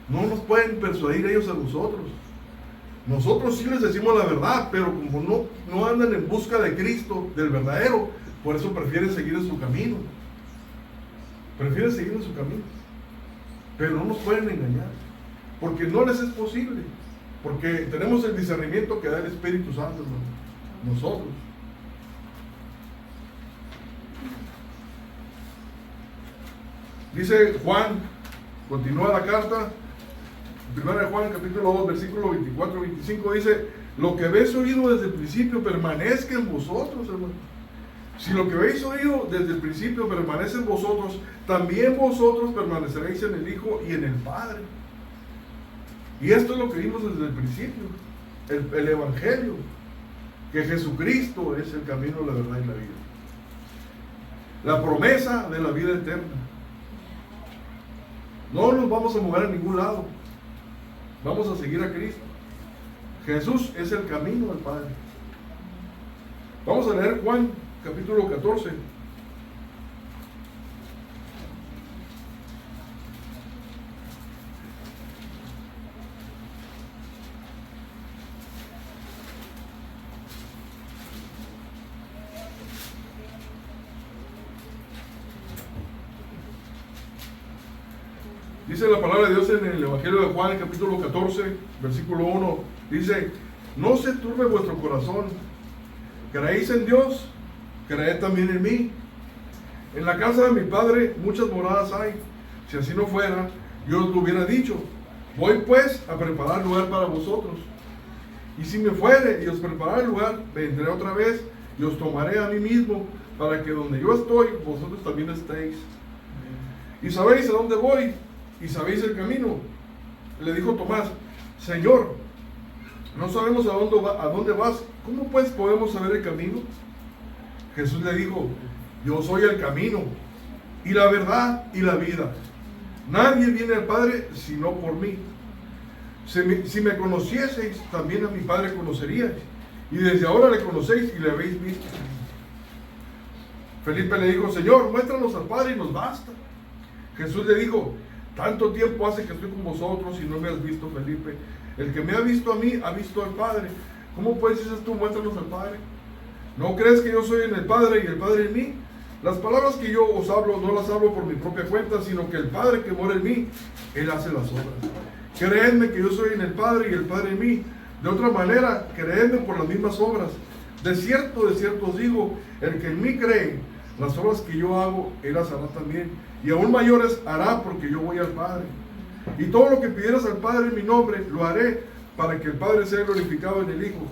Speaker 1: No nos pueden persuadir ellos a nosotros. Nosotros sí les decimos la verdad, pero como no andan en busca de Cristo, del verdadero, por eso prefieren seguir en su camino. Pero no nos pueden engañar, porque no les es posible, porque tenemos el discernimiento que da el Espíritu Santo, hermano, nosotros. Dice Juan, continúa la carta. 1 Juan capítulo 2 versículo 24 y 25 dice, lo que habéis oído desde el principio permanezca en vosotros, hermano. Si lo que habéis oído desde el principio permanece en vosotros, también vosotros permaneceréis en el Hijo y en el Padre. Y esto es lo que vimos desde el principio. el Evangelio, que Jesucristo es el camino, la verdad y la vida. La promesa de la vida eterna. No nos vamos a mover a ningún lado. Vamos a seguir a Cristo. Jesús es el camino al Padre. Vamos a leer Juan capítulo 14. Dice la palabra de Dios en el Evangelio de Juan, capítulo 14, versículo 1. Dice: no se turbe vuestro corazón. Creéis en Dios, creed también en mí. En la casa de mi Padre muchas moradas hay. Si así no fuera, yo os lo hubiera dicho. Voy pues a preparar lugar para vosotros. Y si me fuere y os prepararé el lugar, vendré otra vez y os tomaré a mí mismo, para que donde yo estoy, vosotros también estéis. Y sabéis a dónde voy, y sabéis el camino. Le dijo Tomás: Señor, no sabemos a dónde vas. ¿Cómo pues podemos saber el camino? Jesús le dijo: yo soy el camino, y la verdad, y la vida. Nadie viene al Padre sino por mí. Si me conocieseis, también a mi Padre conoceríais. Y desde ahora le conocéis y le habéis visto. Felipe le dijo: Señor, muéstranos al Padre y nos basta. Jesús le dijo: tanto tiempo hace que estoy con vosotros y no me has visto, Felipe. El que me ha visto a mí, ha visto al Padre. ¿Cómo pues dices tú, muéstranos al Padre? ¿No crees que yo soy en el Padre y el Padre en mí? Las palabras que yo os hablo, no las hablo por mi propia cuenta, sino que el Padre que mora en mí, Él hace las obras. Creedme que yo soy en el Padre y el Padre en mí. De otra manera, creedme por las mismas obras. De cierto os digo, el que en mí cree, las obras que yo hago, Él las hará también. Y aún mayores hará, porque yo voy al Padre. Y todo lo que pidieras al Padre en mi nombre, lo haré, para que el Padre sea glorificado en el Hijo.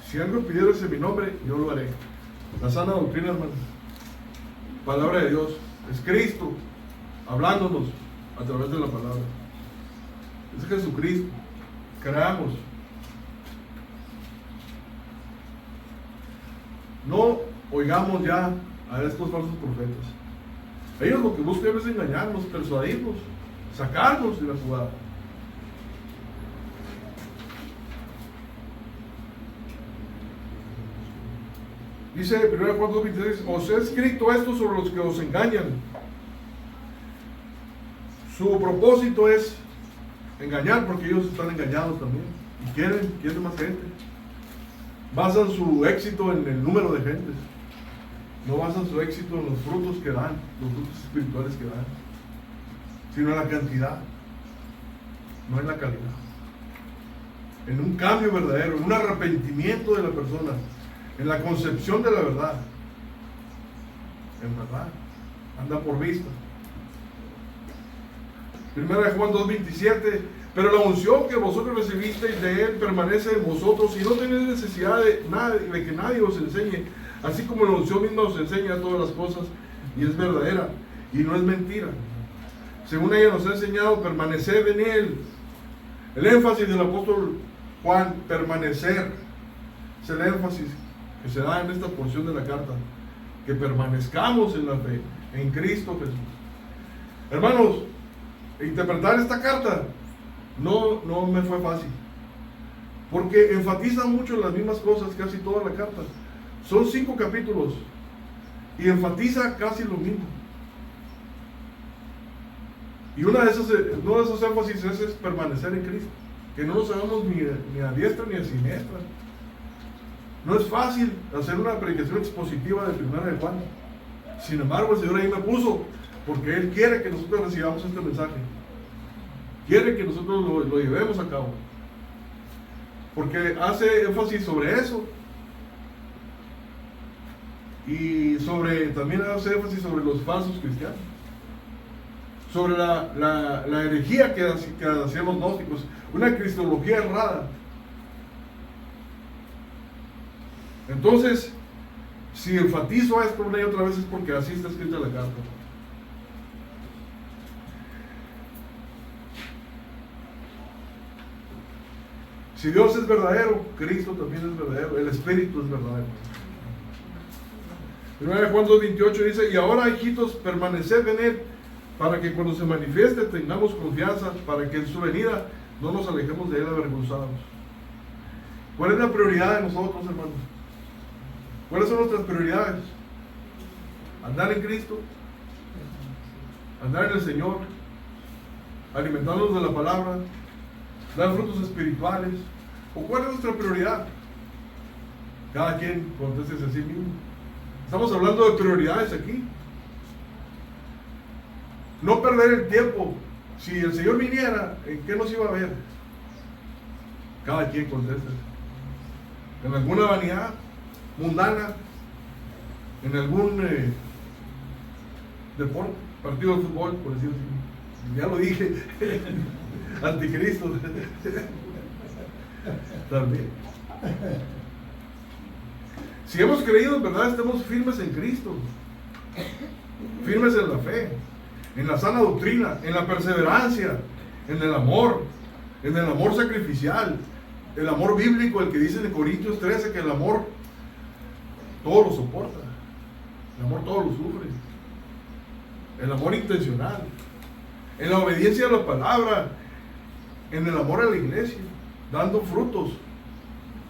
Speaker 1: Si algo pidieras en mi nombre, yo lo haré. La sana doctrina, hermanos. Palabra de Dios. Es Cristo hablándonos a través de la palabra. Es Jesucristo. Creamos. No oigamos ya a estos falsos profetas. Ellos lo que buscan es engañarnos, persuadirnos, sacarnos de la jugada. Dice 1 Juan 2:26: os he escrito esto sobre los que os engañan. Su propósito es engañar, porque ellos están engañados también y quieren más gente. Basan su éxito en el número de gentes. No basan su éxito en los frutos que dan, los frutos espirituales que dan, sino en la cantidad, no en la calidad. En un cambio verdadero, en un arrepentimiento de la persona, en la concepción de la verdad. En verdad, anda por vista. 1 Juan 2:27: pero la unción que vosotros recibisteis de Él permanece en vosotros, y no tenéis necesidad de que nadie os enseñe, así como la unción misma os enseña todas las cosas, y es verdadera, y no es mentira. Según ella nos ha enseñado, permanecer en Él. El énfasis del apóstol Juan, permanecer, es el énfasis que se da en esta porción de la carta, que permanezcamos en la fe, en Cristo Jesús. Hermanos, interpretar esta carta no me fue fácil, porque enfatiza mucho en las mismas cosas, casi toda la carta. Son 5 capítulos y enfatiza casi lo mismo. Y uno de esos énfasis es permanecer en Cristo, que no nos hagamos ni a diestra ni a siniestra. No es fácil hacer una predicación expositiva de 1 de Juan. Sin embargo, el Señor ahí me puso, porque Él quiere que nosotros recibamos este mensaje. Quiere que nosotros lo llevemos a cabo. Porque hace énfasis sobre eso. Y también hace énfasis sobre los falsos cristianos. Sobre la herejía que hacían los gnósticos. Una cristología errada. Entonces, si enfatizo esto una y otra vez, es porque así está escrita la carta. Si Dios es verdadero, Cristo también es verdadero, el Espíritu es verdadero. 1 Juan 2:28 dice: y ahora, hijitos, permaneced en Él, para que cuando se manifieste tengamos confianza, para que en su venida no nos alejemos de Él avergonzados. ¿Cuál es la prioridad de nosotros, hermanos? ¿Cuáles son nuestras prioridades? Andar en Cristo, andar en el Señor, alimentarnos de la palabra, dar frutos espirituales. ¿O cuál es nuestra prioridad? Cada quien contéstese a sí mismo. Estamos hablando de prioridades aquí. No perder el tiempo. Si el Señor viniera, ¿en qué nos iba a ver? Cada quien conteste. ¿En alguna vanidad mundana? ¿En algún deporte? Partido de fútbol, por decirlo así. Ya lo dije. Anticristo. También. Si hemos creído, en verdad, estemos firmes en Cristo. Firmes en la fe, en la sana doctrina, en la perseverancia, en el amor sacrificial, el amor bíblico, el que dice en Corintios 13 que el amor todo lo soporta, el amor todo lo sufre, el amor intencional, en la obediencia a la palabra, en el amor a la iglesia, dando frutos,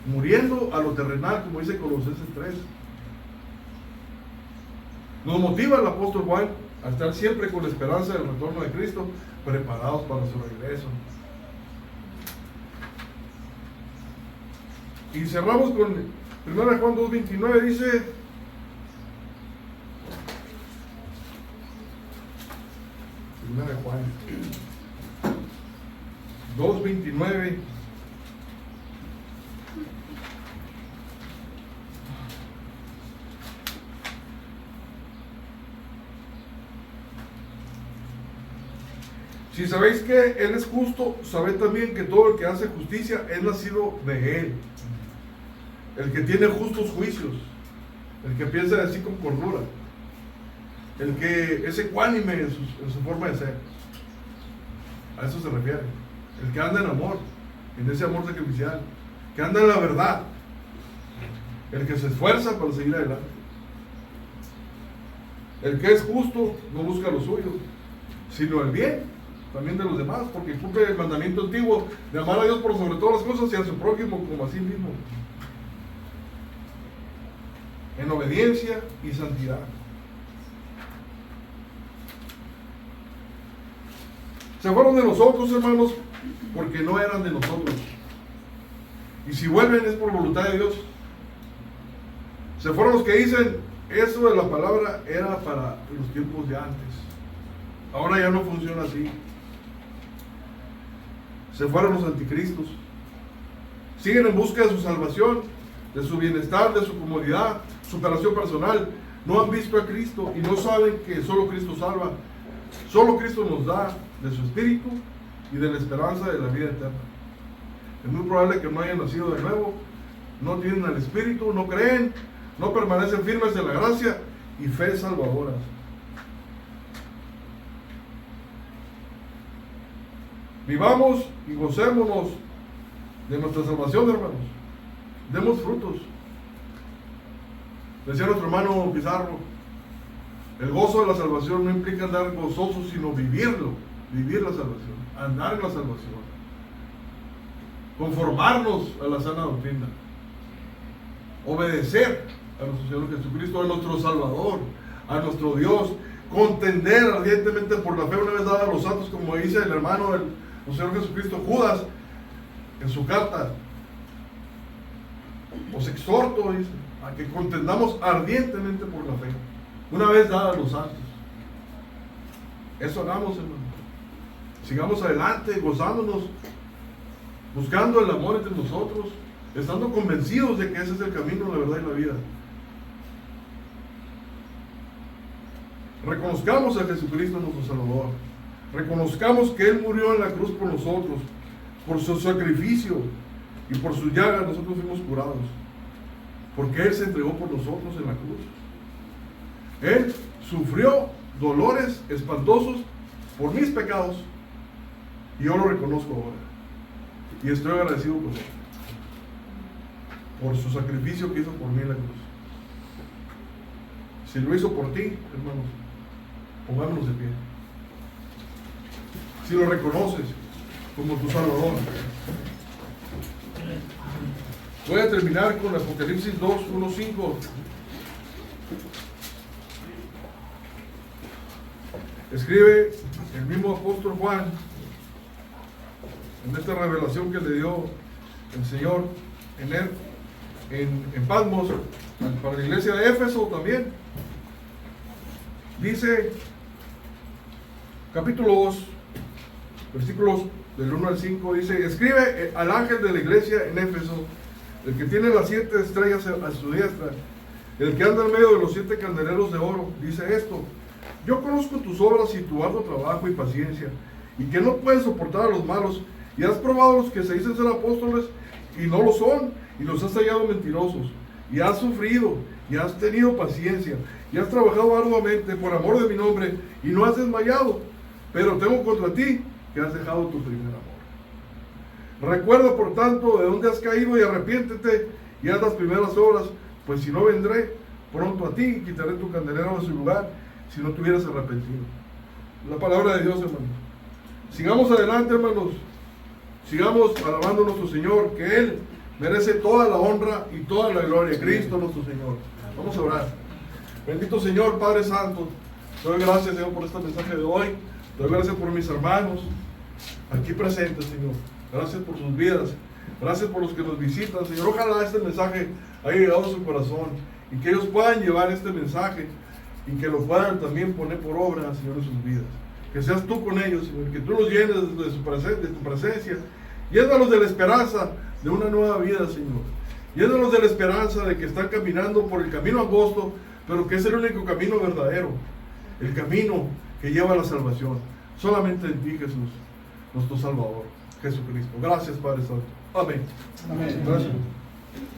Speaker 1: muriendo a lo terrenal, como dice Colosenses 3. Nos motiva el apóstol Juan a estar siempre con la esperanza del retorno de Cristo, preparados para su regreso. Y cerramos con 1 Juan 2:29, dice: Juan 2:29. Si sabéis que Él es justo, sabed también que todo el que hace justicia es nacido de Él. El que tiene justos juicios, el que piensa así con cordura, el que es ecuánime en su forma de ser. A eso se refiere. El que anda en amor, en ese amor sacrificial, que anda en la verdad, el que se esfuerza para seguir adelante. El que es justo no busca lo suyo, sino el bien también de los demás, porque cumple el mandamiento antiguo de amar a Dios por sobre todas las cosas y a su prójimo como a sí mismo, en obediencia y santidad. Se fueron de nosotros, hermanos, porque no eran de nosotros, y si vuelven es por voluntad de Dios. Se fueron los que dicen: eso de la palabra era para los tiempos de antes, ahora ya no funciona así. Se fueron los anticristos, siguen en busca de su salvación, de su bienestar, de su comodidad, superación personal. No han visto a Cristo y no saben que solo Cristo salva. Solo Cristo nos da de su Espíritu y de la esperanza de la vida eterna. Es muy probable que no hayan nacido de nuevo, no tienen al Espíritu, no creen, no permanecen firmes en la gracia y fe salvadoras. Vivamos y gocémonos de nuestra salvación, hermanos. Demos frutos. Decía nuestro hermano Pizarro: el gozo de la salvación no implica andar gozoso, sino vivirlo, vivir la salvación, andar en la salvación, conformarnos a la sana doctrina, obedecer a nuestro Señor Jesucristo, a nuestro Salvador, a nuestro Dios, contender ardientemente por la fe una vez dada a los santos, como dice el hermano del Señor Jesucristo, Judas, en su carta. Os exhorto, dice, a que contendamos ardientemente por la fe, una vez dada a los santos. Eso hagamos, hermano. Sigamos adelante, gozándonos, buscando el amor entre nosotros, estando convencidos de que ese es el camino, la verdad y la vida. Reconozcamos a Jesucristo nuestro Salvador. Reconozcamos que Él murió en la cruz por nosotros, por su sacrificio y por su llaga nosotros fuimos curados, porque Él se entregó por nosotros en la cruz. Él sufrió dolores espantosos por mis pecados y yo lo reconozco ahora y estoy agradecido por Él. por su sacrificio que hizo por mí en la cruz. Si lo hizo por ti, hermanos, pongámonos de pie. Si lo reconoces como tu Salvador. Voy a terminar con Apocalipsis 2, 1, 5. Escribe el mismo apóstol Juan en esta revelación que le dio el Señor en Patmos para la iglesia de Éfeso también. Dice, capítulo 2, versículos del 1 al 5, dice: escribe al ángel de la iglesia en Éfeso, el que tiene las 7 estrellas a su diestra, el que anda en medio de los 7 candeleros de oro, dice esto: yo conozco tus obras y tu arduo trabajo y paciencia, y que no puedes soportar a los malos, y has probado a los que se dicen ser apóstoles y no lo son, y los has hallado mentirosos, y has sufrido, y has tenido paciencia, y has trabajado arduamente por amor de mi nombre, y no has desmayado. Pero tengo contra ti que has dejado tu primer amor. Recuerda, por tanto, de dónde has caído, y arrepiéntete, y haz las primeras obras, pues si no, vendré pronto a ti y quitaré tu candelero de su lugar, si no te hubieras arrepentido. La palabra de Dios, hermanos. Sigamos adelante, hermanos. Sigamos alabando a nuestro Señor, que Él merece toda la honra y toda la gloria. Cristo nuestro Señor. Vamos a orar. Bendito Señor, Padre Santo, te doy gracias, Señor, por este mensaje de hoy. Te doy gracias por mis hermanos aquí presentes, Señor. Gracias por sus vidas. Gracias por los que nos visitan, Señor. Ojalá este mensaje haya llegado a su corazón y que ellos puedan llevar este mensaje y que lo puedan también poner por obra, Señor, en sus vidas. Que seas tú con ellos, Señor, que tú los llenes de tu presencia. Llénalos de la esperanza de una nueva vida, Señor. Llénalos de la esperanza de que están caminando por el camino angosto, pero que es el único camino verdadero, el camino que lleva a la salvación. Solamente en ti, Jesús, nuestro Salvador, Jesucristo. Gracias, Padre Santo. Amén.
Speaker 2: Amén.
Speaker 1: Gracias.